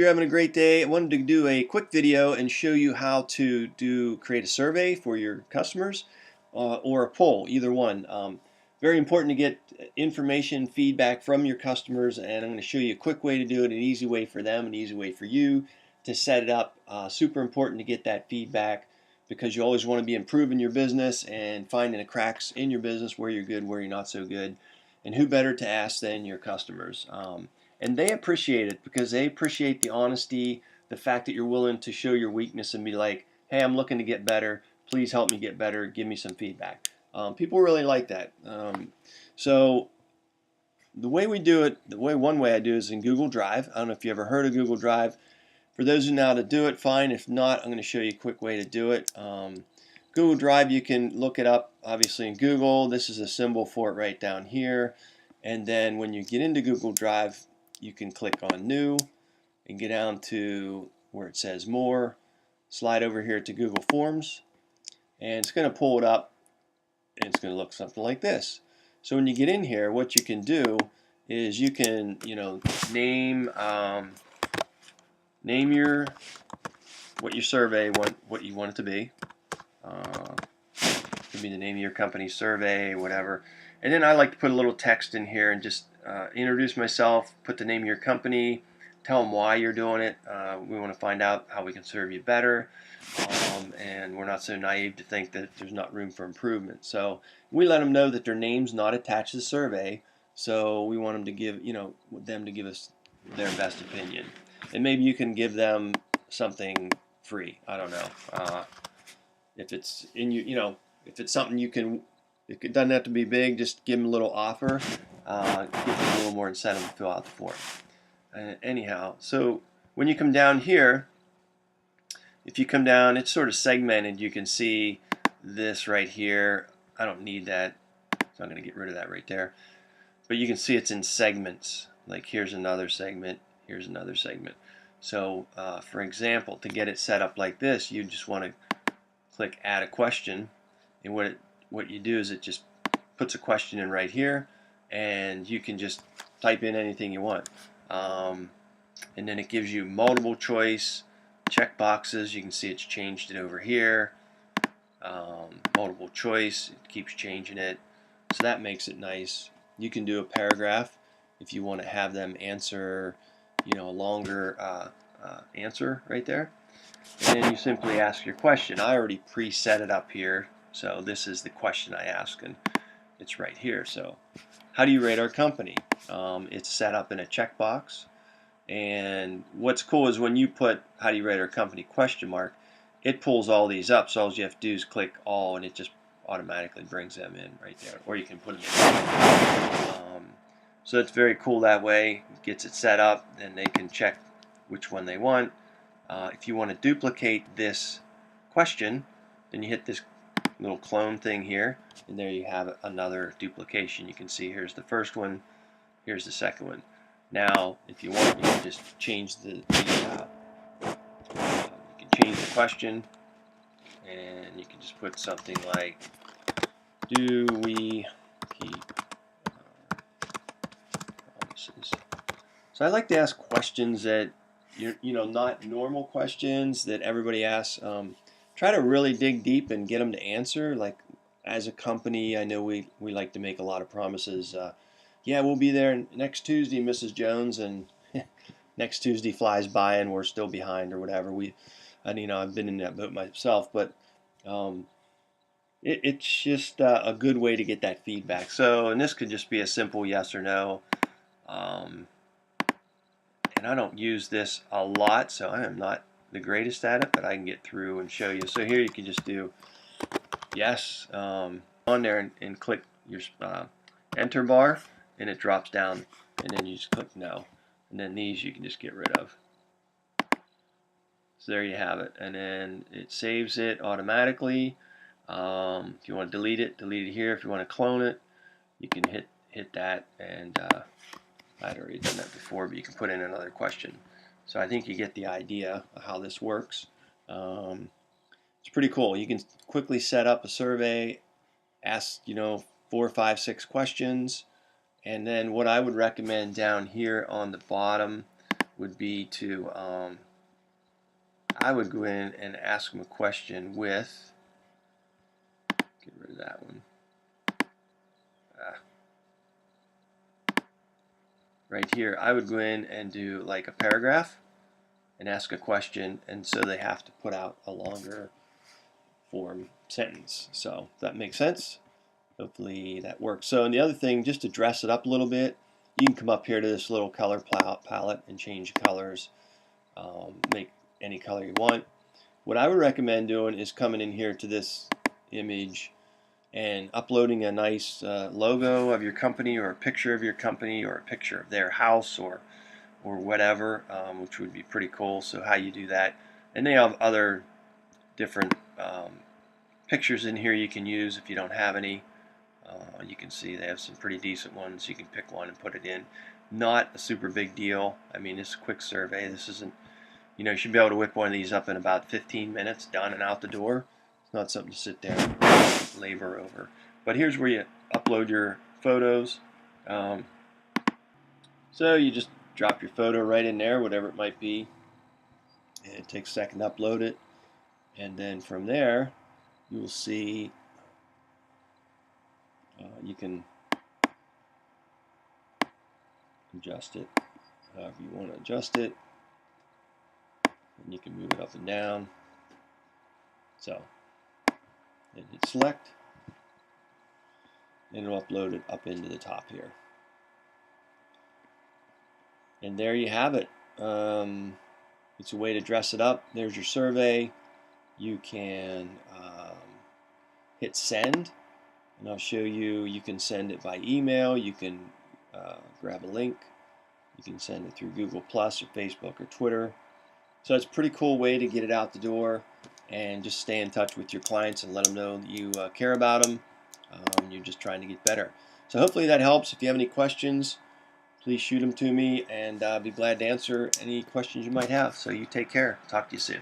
you're having a great day. I wanted to do a quick video and show you how to create a survey for your customers or a poll, either one. Very important to get information, feedback from your customers, and I'm going to show you a quick way to do it, an easy way for them, an easy way for you to set it up. Super important to get that feedback because you always want to be improving your business and finding the cracks in your business, where you're good, where you're not so good. And who better to ask than your customers? And they appreciate it because they appreciate the honesty, the fact that you're willing to show your weakness and be like, hey, I'm looking to get better. Please help me get better. Give me some feedback. People really like that. So the way we do it, one way I do is in Google Drive. I don't know if you ever heard of Google Drive. For those who know how to do it, fine. If not, I'm going to show you a quick way to do it. Google Drive, you can look it up obviously in Google. This is a symbol for it right down here. And then when you get into Google Drive, you can click on New and get down to where it says More. Slide over here to Google Forms, and it's going to pull it up, and it's going to look something like this. So when you get in here, what you can do is you can, name your survey, what you want it to be. Could be the name of your company, survey, whatever. And then I like to put a little text in here and just introduce myself, put the name of your company, tell them why you're doing it. We want to find out how we can serve you better, and we're not so naive to think that there's not room for improvement. So we let them know that their name's not attached to the survey, so we want them to give us their best opinion. And maybe you can give them something free. I don't know. If it's if it's something you can. It doesn't have to be big. Just give them a little offer. Give them a little more incentive to fill out the form. Anyhow, so when you come down here, if you come down, it's sort of segmented. You can see this right here. I don't need that, so I'm going to get rid of that right there. But you can see it's in segments. Like here's another segment. Here's another segment. So, for example, to get it set up like this, you just want to click Add a Question, and what you do is it just puts a question in right here, and you can just type in anything you want. And then it gives you multiple choice, check boxes. You can see it's changed it over here. Multiple choice, it keeps changing it. So that makes it nice. You can do a paragraph if you want to have them answer, a longer answer right there. And then you simply ask your question. I already preset it up here. So this is the question I ask, and it's right here. So how do you rate our company? It's set up in a checkbox. And what's cool is when you put how do you rate our company question mark, it pulls all these up. So all you have to do is click all, and it just automatically brings them in right there. Or you can put them in. So it's very cool that way. It gets it set up, and they can check which one they want. If you want to duplicate this question, then you hit this little clone thing here, and there you have another duplication. You can see here's the first one, here's the second one. Now, if you want, you can just change the question, and you can just put something like, "Do we keep promises?" So I like to ask questions that not normal questions that everybody asks. Try to really dig deep and get them to answer. Like as a company, I know we like to make a lot of promises. Yeah, we'll be there next Tuesday, Mrs. Jones, and next Tuesday flies by and we're still behind or whatever. I've been in that boat myself, but it's just a good way to get that feedback. So, and this could just be a simple yes or no. And I don't use this a lot, so I am not the greatest at it, but I can get through and show you. So here you can just do yes on there and click your enter bar, and it drops down, and then you just click no, and then these you can just get rid of. So there you have it, and then it saves it automatically. If you want to delete it here. If you want to clone it, you can hit that, and I'd already done that before, but you can put in another question. So I think you get the idea of how this works. It's pretty cool. You can quickly set up a survey, ask 4, 5, 6 questions, and then what I would recommend down here on the bottom would be to I would go in and ask them a question with, get rid of that one. Right here, I would go in and do like a paragraph and ask a question, and so they have to put out a longer form sentence. So if that makes sense, hopefully that works. So, and the other thing, just to dress it up a little bit, you can come up here to this little color palette and change colors, make any color you want. What I would recommend doing is coming in here to this image and uploading a nice logo of your company, or a picture of your company, or a picture of their house, or whatever, which would be pretty cool. So how you do that, and they have other different pictures in here you can use if you don't have any. You can see they have some pretty decent ones. You can pick one and put it in. Not a super big deal. I mean, it's a quick survey. This isn't, you should be able to whip one of these up in about 15 minutes, done and out the door. It's not something to sit there and labor over. But here's where you upload your photos. So you just drop your photo right in there, whatever it might be. And it takes a second to upload it. And then from there, you will see you can adjust it however you want to adjust it. And you can move it up and down. So, and hit select, and it'll upload it up into the top here. And there you have it. It's a way to dress it up. There's your survey. You can hit send, and I'll show you. You can send it by email. You can grab a link. You can send it through Google Plus or Facebook or Twitter. So it's a pretty cool way to get it out the door and just stay in touch with your clients and let them know that you care about them. You're just trying to get better. So hopefully that helps. If you have any questions, please shoot them to me, and I'll be glad to answer any questions you might have. So you take care. Talk to you soon.